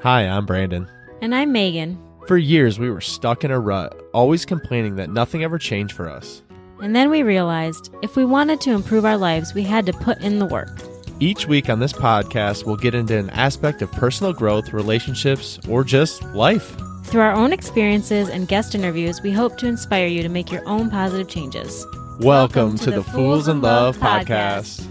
Hi, I'm Brandon. And I'm Megan. For years, we were stuck in a rut, always complaining that nothing ever changed for us. And then we realized if we wanted to improve our lives, we had to put in the work. Each week on this podcast, we'll get into an aspect of personal growth, relationships, or just life. Through our own experiences and guest interviews, we hope to inspire you to make your own positive changes. Welcome to the Fools in Love podcast.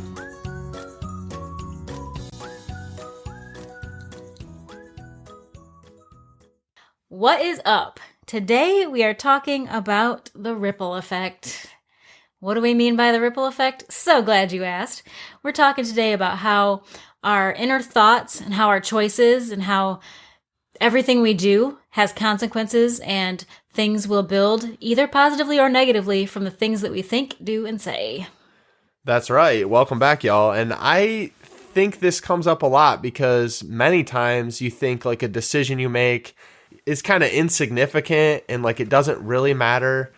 What is up? Today we are talking about the ripple effect. What do we mean by the ripple effect? So glad you asked. We're talking today about how our inner thoughts and how our choices and how everything we do has consequences and things will build either positively or negatively from the things that we think, do, and say. That's right. Welcome back, y'all. And I think this comes up a lot because many times you think like a decision you make is kind of insignificant and like it doesn't really matter.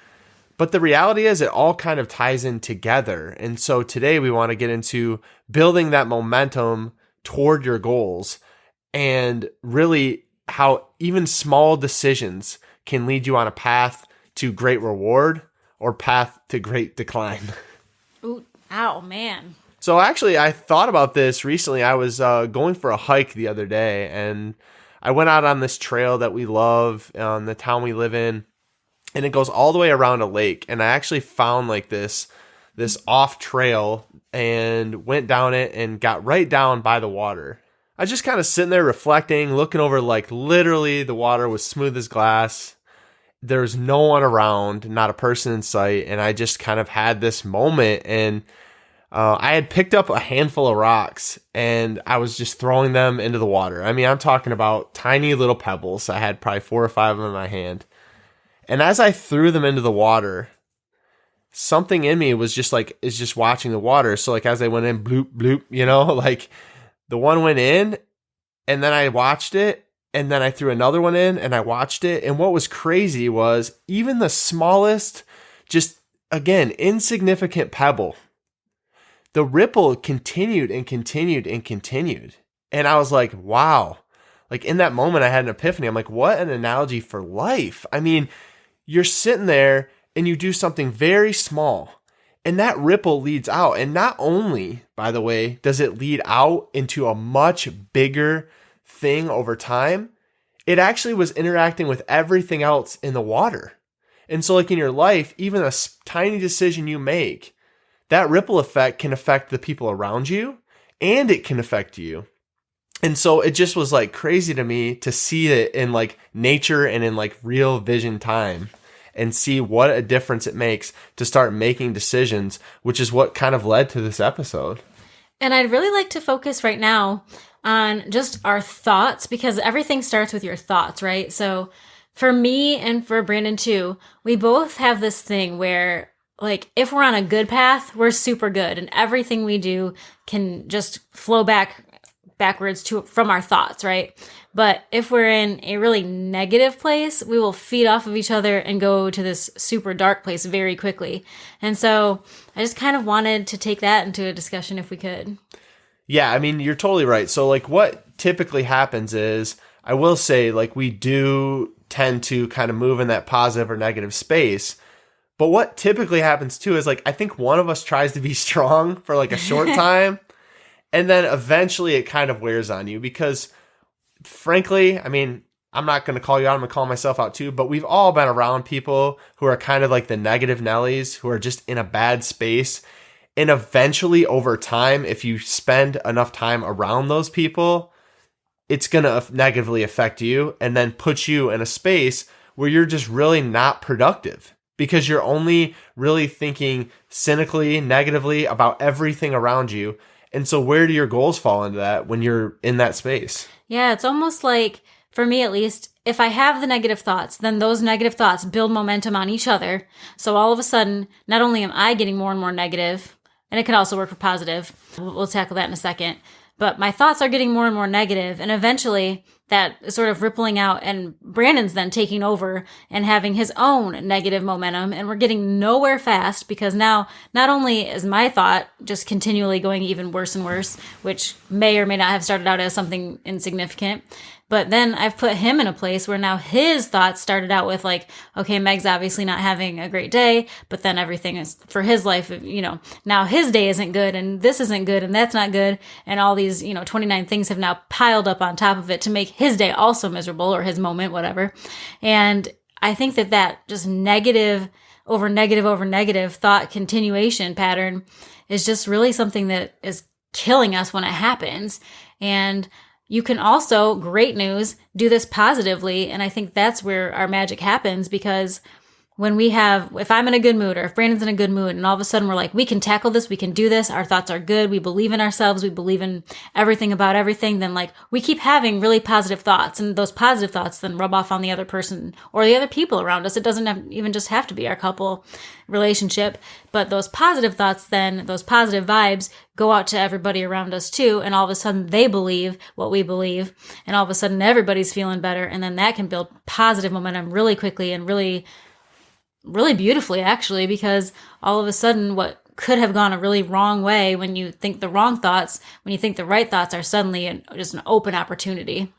But the reality is it all kind of ties in together. And so today we want to get into building that momentum toward your goals and really how even small decisions can lead you on a path to great reward or path to great decline. Ooh, ow, man. So actually, I thought about this recently. I was going for a hike the other day, and I went out on this trail that we love on the town we live in, and it goes all the way around a lake. And I actually found like this off trail and went down it and got right down by the water. I was just kind of sitting there reflecting, looking over, like literally the water was smooth as glass. There's no one around, not a person in sight. And I just kind of had this moment, and I had picked up a handful of rocks and I was just throwing them into the water. I mean, I'm talking about tiny little pebbles. I had probably 4 or 5 of them in my hand. And as I threw them into the water, something in me was just like, is just watching the water. So like as they went in, bloop, bloop, you know, like the one went in and then I watched it and then I threw another one in and I watched it. And what was crazy was even the smallest, just again, insignificant pebble, the ripple continued and continued and continued. And I was like, wow. Like in that moment, I had an epiphany. I'm like, what an analogy for life. I mean, you're sitting there and you do something very small and that ripple leads out. And not only, by the way, does it lead out into a much bigger thing over time, it actually was interacting with everything else in the water. And so like in your life, even a tiny decision you make, that ripple effect can affect the people around you and it can affect you. And so it just was like crazy to me to see it in like nature and in like real vision time and see what a difference it makes to start making decisions, which is what kind of led to this episode. And I'd really like to focus right now on just our thoughts because everything starts with your thoughts, right? So for me and for Brandon too, we both have this thing where like if we're on a good path, we're super good and everything we do can just flow backwards from our thoughts, right? But if we're in a really negative place, we will feed off of each other and go to this super dark place very quickly. And so I just kind of wanted to take that into a discussion if we could. Yeah, I mean, you're totally right. So like what typically happens is, I will say like we do tend to kind of move in that positive or negative space. But what typically happens too is like, I think one of us tries to be strong for like a short time. And then eventually it kind of wears on you because frankly, I mean, I'm not going to call you out. I'm going to call myself out too, but we've all been around people who are kind of like the negative Nellies who are just in a bad space. And eventually over time, if you spend enough time around those people, it's going to negatively affect you and then put you in a space where you're just really not productive because you're only really thinking cynically, negatively about everything around you. And so where do your goals fall into that when you're in that space? Yeah, it's almost like, for me at least, if I have the negative thoughts, then those negative thoughts build momentum on each other. So all of a sudden, not only am I getting more and more negative, and it can also work for positive. We'll tackle that in a second. But my thoughts are getting more and more negative, and eventually that is sort of rippling out, and Brandon's then taking over and having his own negative momentum, and we're getting nowhere fast because now not only is my thought just continually going even worse and worse, which may or may not have started out as something insignificant, but then I've put him in a place where now his thoughts started out with like, okay, Meg's obviously not having a great day, but then everything is for his life, now his day isn't good and this isn't good and that's not good. And all these, 29 things have now piled up on top of it to make his day also miserable, or his moment, whatever. And I think that just negative over negative over negative thought continuation pattern is just really something that is killing us when it happens. And you can also, great news, do this positively. And I think that's where our magic happens, because if I'm in a good mood, or if Brandon's in a good mood, and all of a sudden we're like, we can tackle this, we can do this, our thoughts are good, we believe in ourselves, we believe in everything about everything, then like we keep having really positive thoughts, and those positive thoughts then rub off on the other person or the other people around us. It doesn't even just have to be our couple relationship, but those positive thoughts, then those positive vibes go out to everybody around us too, and all of a sudden they believe what we believe, and all of a sudden everybody's feeling better, and then that can build positive momentum really quickly and really beautifully, actually, because all of a sudden what could have gone a really wrong way when you think the wrong thoughts, when you think the right thoughts, are suddenly just an open opportunity.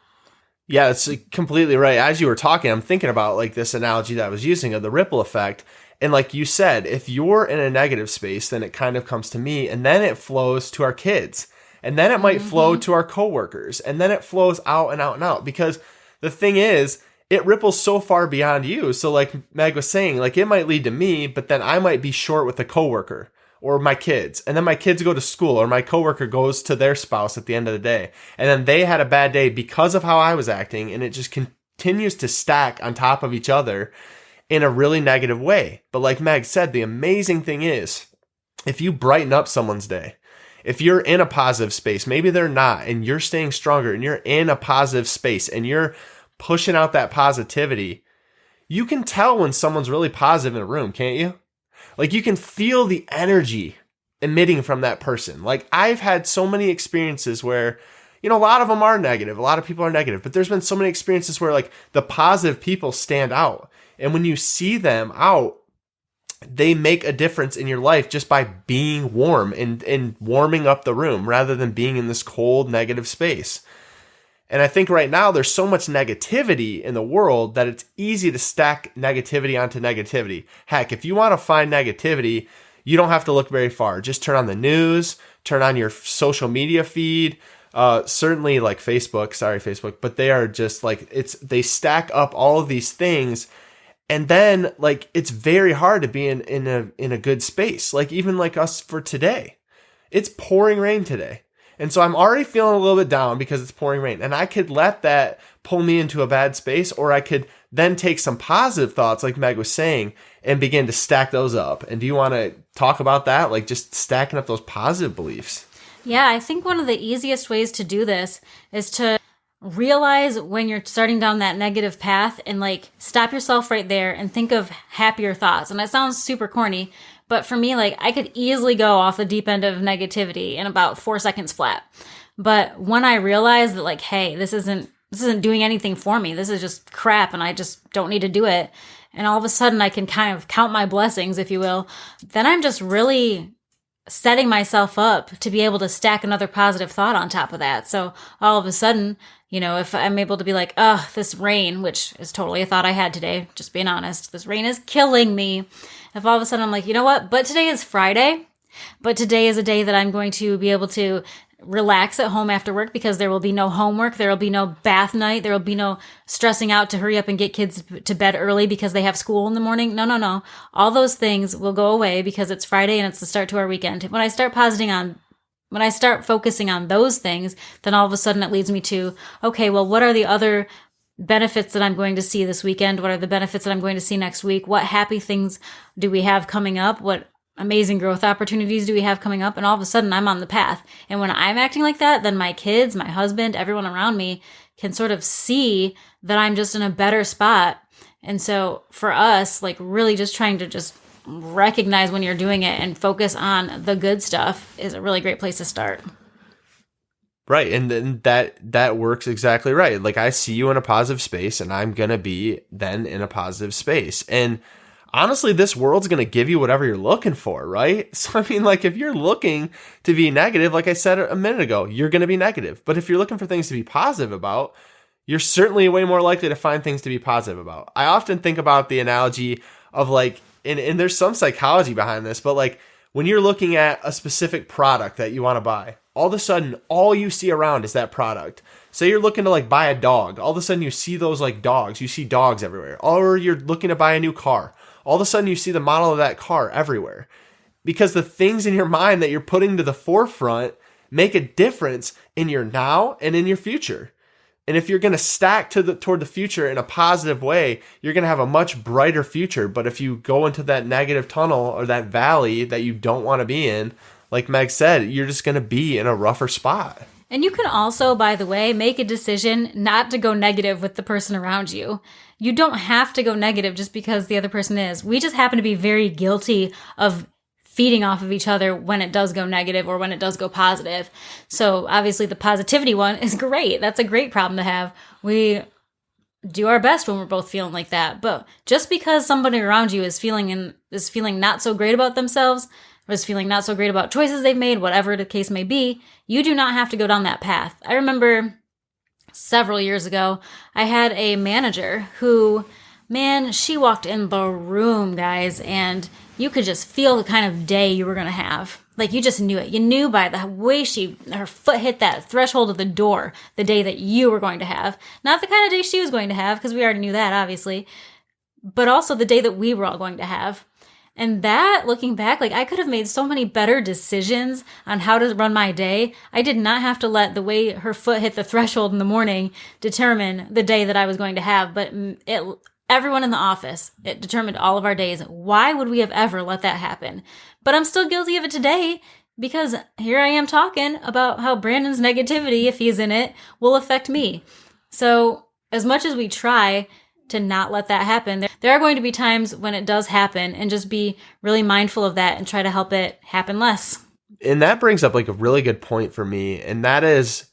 Yeah, it's completely right. As you were talking, I'm thinking about like this analogy that I was using of the ripple effect. And like you said, if you're in a negative space, then it kind of comes to me, and then it flows to our kids, and then it might flow to our coworkers, and then it flows out and out and out. Because the thing is, it ripples so far beyond you. So like Meg was saying, like it might lead to me, but then I might be short with a coworker or my kids. And then my kids go to school, or my coworker goes to their spouse at the end of the day. And then they had a bad day because of how I was acting. And it just continues to stack on top of each other in a really negative way. But like Meg said, the amazing thing is, if you brighten up someone's day, if you're in a positive space, maybe they're not, and you're staying stronger, and you're in a positive space, and you're pushing out that positivity, you can tell when someone's really positive in a room, can't you? Like you can feel the energy emitting from that person. Like I've had so many experiences where, a lot of them are negative. A lot of people are negative, but there's been so many experiences where like the positive people stand out. And when you see them out, they make a difference in your life just by being warm and warming up the room rather than being in this cold, negative space. And I think right now there's so much negativity in the world that it's easy to stack negativity onto negativity. Heck, if you want to find negativity, you don't have to look very far. Just turn on the news, turn on your social media feed, certainly like Facebook, but they are just like, they stack up all of these things. And then like, it's very hard to be in a good space. Like even like us for today, it's pouring rain today. And so I'm already feeling a little bit down because it's pouring rain, and I could let that pull me into a bad space, or I could then take some positive thoughts like Meg was saying and begin to stack those up. And do you want to talk about that? Like just stacking up those positive beliefs. Yeah, I think one of the easiest ways to do this is to realize when you're starting down that negative path and like stop yourself right there and think of happier thoughts. And that sounds super corny, but for me, like I could easily go off the deep end of negativity in about 4 seconds flat. But when I realize that like, hey, this isn't doing anything for me, this is just crap and I just don't need to do it, and all of a sudden I can kind of count my blessings, if you will, then I'm just really setting myself up to be able to stack another positive thought on top of that. So all of a sudden, if I'm able to be like, oh, this rain, which is totally a thought I had today, just being honest, this rain is killing me. If all of a sudden I'm like, you know what, but today is Friday, but today is a day that I'm going to be able to relax at home after work because there will be no homework, there will be no bath night, there will be no stressing out to hurry up and get kids to bed early because they have school in the morning. No. All those things will go away because it's Friday and it's the start to our weekend. When I start focusing on those things, then all of a sudden it leads me to, okay, well, what are the other benefits that I'm going to see this weekend? What are the benefits that I'm going to see next week? What happy things do we have coming up? What amazing growth opportunities do we have coming up? And all of a sudden I'm on the path. And when I'm acting like that, then my kids, my husband, everyone around me can sort of see that I'm just in a better spot. And so for us, like really just trying to just recognize when you're doing it and focus on the good stuff is a really great place to start. Right. And then that works exactly right. Like I see you in a positive space and I'm going to be then in a positive space. And honestly, this world's going to give you whatever you're looking for, right? So, I mean, like if you're looking to be negative, like I said a minute ago, you're going to be negative. But if you're looking for things to be positive about, you're certainly way more likely to find things to be positive about. I often think about the analogy of like, and there's some psychology behind this, but like when you're looking at a specific product that you want to buy, all of a sudden, all you see around is that product. Say you're looking to like buy a dog. All of a sudden you see those like dogs. You see dogs everywhere. Or you're looking to buy a new car. All of a sudden you see the model of that car everywhere. Because the things in your mind that you're putting to the forefront make a difference in your now and in your future. And if you're going to stack toward the future in a positive way, you're going to have a much brighter future. But if you go into that negative tunnel or that valley that you don't want to be in, like Meg said, you're just going to be in a rougher spot. And you can also, by the way, make a decision not to go negative with the person around you. You don't have to go negative just because the other person is. We just happen to be very guilty of feeding off of each other when it does go negative or when it does go positive. So obviously the positivity one is great. That's a great problem to have. We do our best when we're both feeling like that. But just because somebody around you is feeling not so great about themselves, or is feeling not so great about choices they've made, whatever the case may be, you do not have to go down that path. I remember several years ago, I had a manager who, man, she walked in the room, guys, and you could just feel the kind of day you were going to have. Like, you just knew it. You knew by the way her foot hit that threshold of the door, the day that you were going to have. Not the kind of day she was going to have, because we already knew that, obviously, but also the day that we were all going to have. And that, looking back, like, I could have made so many better decisions on how to run my day. I did not have to let the way her foot hit the threshold in the morning determine the day that I was going to have, but everyone in the office, it determined all of our days. Why would we have ever let that happen? But I'm still guilty of it today, because here I am talking about how Brandon's negativity, if he's in it, will affect me. So as much as we try to not let that happen, there are going to be times when it does happen, and just be really mindful of that and try to help it happen less. And that brings up like a really good point for me. And that is,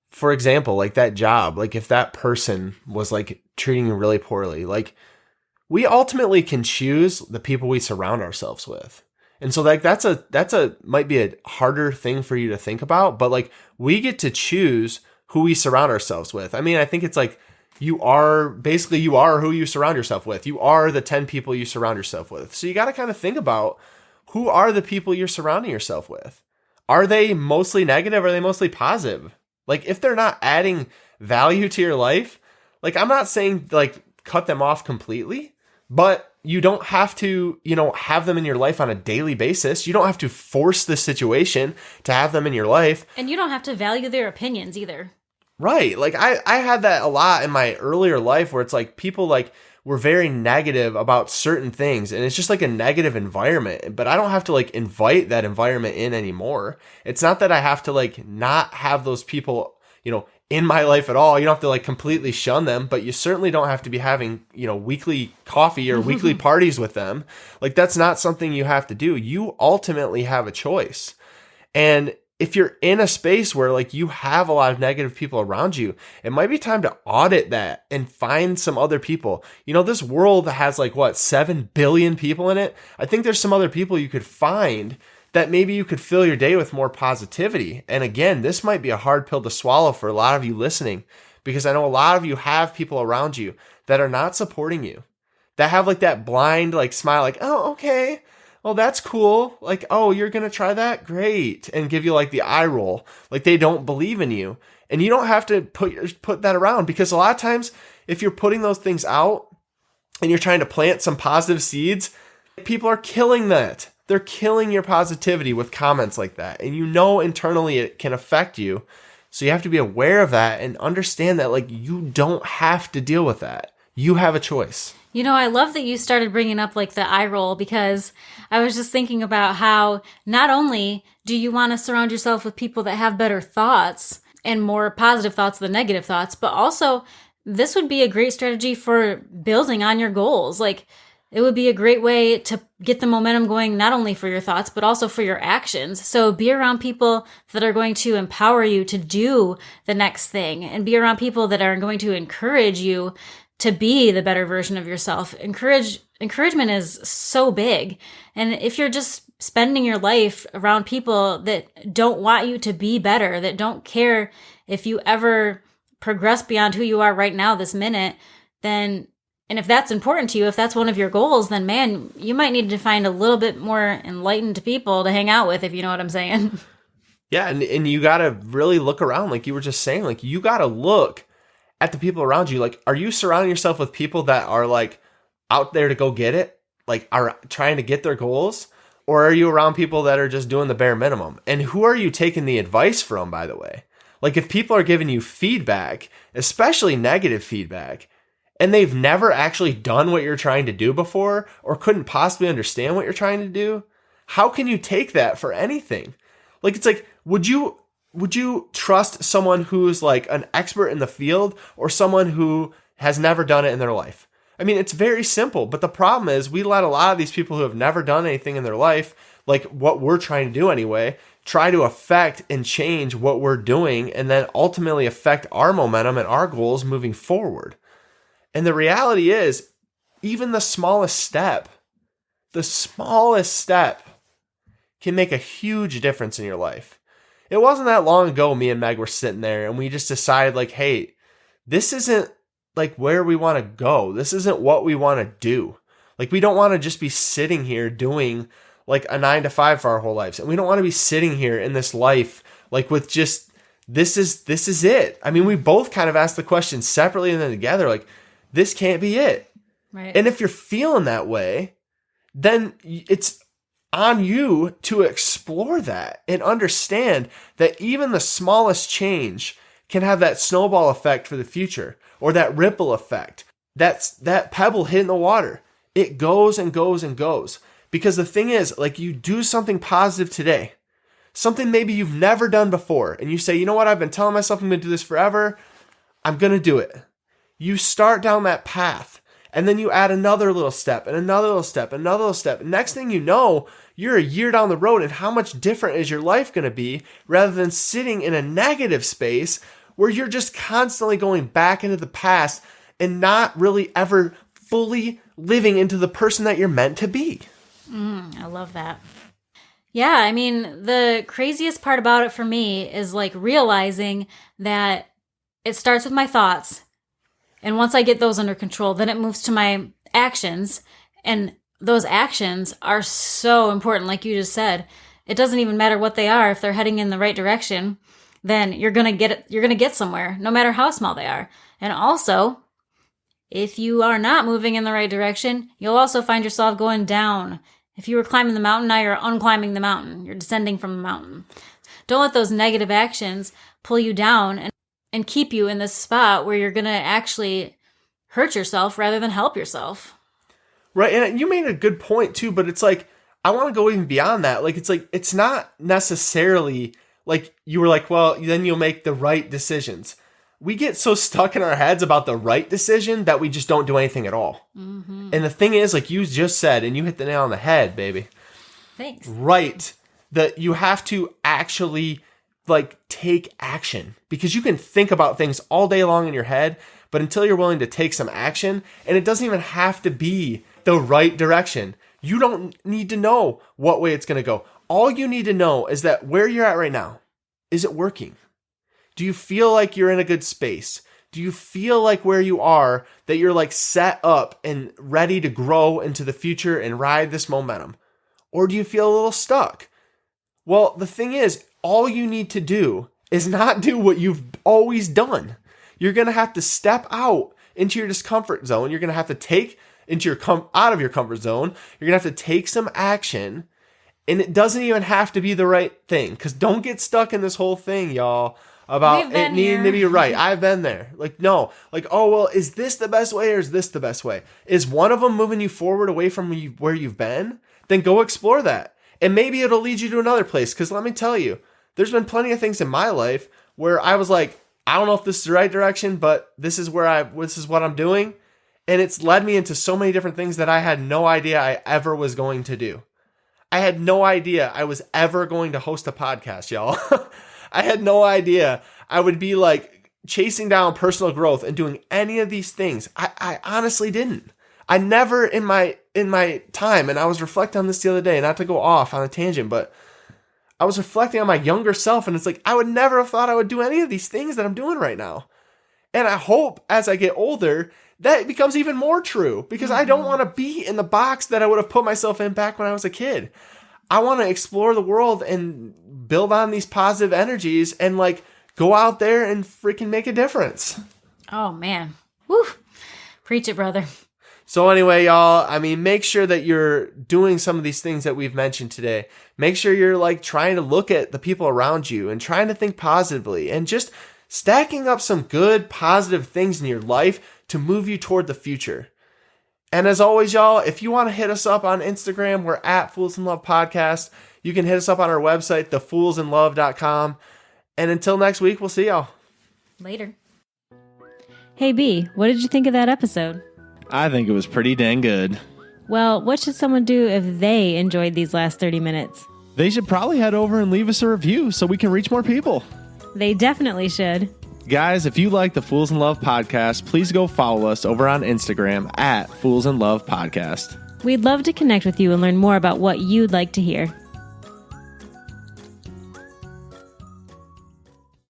for example, like that job, like if that person was like treating you really poorly, like we ultimately can choose the people we surround ourselves with. And so like that's might be a harder thing for you to think about, but like we get to choose who we surround ourselves with. I mean, I think it's like you are who you surround yourself with. You are the 10 people you surround yourself with. So you got to kind of think about, who are the people you're surrounding yourself with? Are they mostly negative? Or are they mostly positive? Like if they're not adding value to your life, like I'm not saying like cut them off completely, but you don't have to, have them in your life on a daily basis. You don't have to force the situation to have them in your life. And you don't have to value their opinions either. Right. Like I had that a lot in my earlier life, where it's like people like were very negative about certain things, and it's just like a negative environment, but I don't have to like invite that environment in anymore. It's not that I have to like not have those people, in my life at all. You don't have to like completely shun them, but you certainly don't have to be having, weekly coffee or weekly parties with them. Like that's not something you have to do. You ultimately have a choice. And if you're in a space where like you have a lot of negative people around you, it might be time to audit that and find some other people. This world has like 7 billion people in it. I think there's some other people you could find that maybe you could fill your day with more positivity. And again, this might be a hard pill to swallow for a lot of you listening, because I know a lot of you have people around you that are not supporting you, that have like that blind like smile, like, oh, okay. Oh, that's cool. Like, oh, you're going to try that? Great. And give you like the eye roll. Like they don't believe in you. And you don't have to put that around, because a lot of times if you're putting those things out and you're trying to plant some positive seeds, people are killing that. They're killing your positivity with comments like that. And internally it can affect you. So you have to be aware of that and understand that like you don't have to deal with that. You have a choice. I love that you started bringing up like the eye roll, because I was just thinking about how not only do you want to surround yourself with people that have better thoughts and more positive thoughts than negative thoughts, but also this would be a great strategy for building on your goals. Like it would be a great way to get the momentum going, not only for your thoughts, but also for your actions. So be around people that are going to empower you to do the next thing, and be around people that are going to encourage you to be the better version of yourself. Encouragement is so big. And if you're just spending your life around people that don't want you to be better, that don't care if you ever progress beyond who you are right now, this minute, then, and if that's important to you, if that's one of your goals, then man, you might need to find a little bit more enlightened people to hang out with, if you know what I'm saying. Yeah, and you got to really look around, like you were just saying, like you got to look at the people around you. Like, are you surrounding yourself with people that are like out there to go get it, like are trying to get their goals? Or are you around people that are just doing the bare minimum? And who are you taking the advice from, by the way? Like if people are giving you feedback, especially negative feedback, and they've never actually done what you're trying to do before, or couldn't possibly understand what you're trying to do, how can you take that for anything? Like, it's like, would you trust someone who's like an expert in the field or someone who has never done it in their life? I mean, it's very simple, but the problem is we let a lot of these people who have never done anything in their life, like what we're trying to do anyway, try to affect and change what we're doing, and then ultimately affect our momentum and our goals moving forward. And the reality is, even the smallest step can make a huge difference in your life. It wasn't that long ago, me and Meg were sitting there and we just decided like, hey, this isn't like where we want to go. This isn't what we want to do. Like, we don't want to just be sitting here doing like a 9-to-5 for our whole lives. And we don't want to be sitting here in this life like with just, this is it. I mean, we both kind of asked the question separately and then together, like, this can't be it. Right. And if you're feeling that way, then it's on you to explore that and understand that even the smallest change can have that snowball effect for the future, or that ripple effect. That's that pebble hitting the water. It goes and goes and goes. Because the thing is, like, you do something positive today, something maybe you've never done before, and you say, you know what, I've been telling myself I'm going to do this forever. I'm going to do it. You start down that path, and then you add another little step and another little step, another little step. And next thing you know, you're a year down the road, and how much different is your life going to be, rather than sitting in a negative space where you're just constantly going back into the past and not really ever fully living into the person that you're meant to be. I love that. Yeah, I mean, the craziest part about it for me is like realizing that it starts with my thoughts. And once I get those under control, then it moves to my actions. And those actions are so important. Like you just said, it doesn't even matter what they are. If they're heading in the right direction, then you're going to get somewhere, no matter how small they are. And also, if you are not moving in the right direction, you'll also find yourself going down. If you were climbing the mountain, now you're unclimbing the mountain. You're descending from the mountain. Don't let those negative actions pull you down and keep you in this spot where you're going to actually hurt yourself rather than help yourself. Right. And you made a good point too, but it's like, I want to go even beyond that. Like, it's not necessarily like you were like, well, then you'll make the right decisions. We get so stuck in our heads about the right decision that we just don't do anything at all. Mm-hmm. And the thing is, like you just said, and you hit the nail on the head, baby. Thanks. Right. That you have to actually like take action, because you can think about things all day long in your head, but until you're willing to take some action, and it doesn't even have to be the right direction. You don't need to know what way it's going to go. All you need to know is that where you're at right now, is it working? Do you feel like you're in a good space? Do you feel like where you are, that you're like set up and ready to grow into the future and ride this momentum? Or do you feel a little stuck? Well, the thing is, all you need to do is not do what you've always done. You're going to have to step out into your discomfort zone. You're going to have to take into your out of your comfort zone. You're going to have to take some action, and it doesn't even have to be the right thing, because don't get stuck in this whole thing, y'all, about it needing to be right. I've been there. Like, no. Like, oh, well, is this the best way or is this the best way? Is one of them moving you forward away from where you've been? Then go explore that. And maybe it'll lead you to another place. Because let me tell you, there's been plenty of things in my life where I was like, I don't know if this is the right direction, but this is what I'm doing. And it's led me into so many different things that I had no idea I ever was going to do. I had no idea I was ever going to host a podcast, y'all. I had no idea I would be like chasing down personal growth and doing any of these things. I honestly didn't. I never in my time, and I was reflecting on this the other day, not to go off on a tangent, but I was reflecting on my younger self, and it's like, I would never have thought I would do any of these things that I'm doing right now. And I hope as I get older, that becomes even more true, because I don't want to be in the box that I would have put myself in back when I was a kid. I want to explore the world and build on these positive energies and like go out there and freaking make a difference. Oh man. Woo. Preach it, brother. So anyway, y'all, I mean, make sure that you're doing some of these things that we've mentioned today. Make sure you're like trying to look at the people around you and trying to think positively and just stacking up some good, positive things in your life to move you toward the future. And as always, y'all, if you want to hit us up on Instagram, we're at Fools in Love Podcast. You can hit us up on our website, thefoolsinlove.com. And until next week, we'll see y'all. Later. Hey, B, what did you think of that episode? I think it was pretty dang good. Well, what should someone do if they enjoyed these last 30 minutes? They should probably head over and leave us a review so we can reach more people. They definitely should. Guys, if you like the Fools in Love podcast, please go follow us over on Instagram at Fools in Love Podcast. We'd love to connect with you and learn more about what you'd like to hear.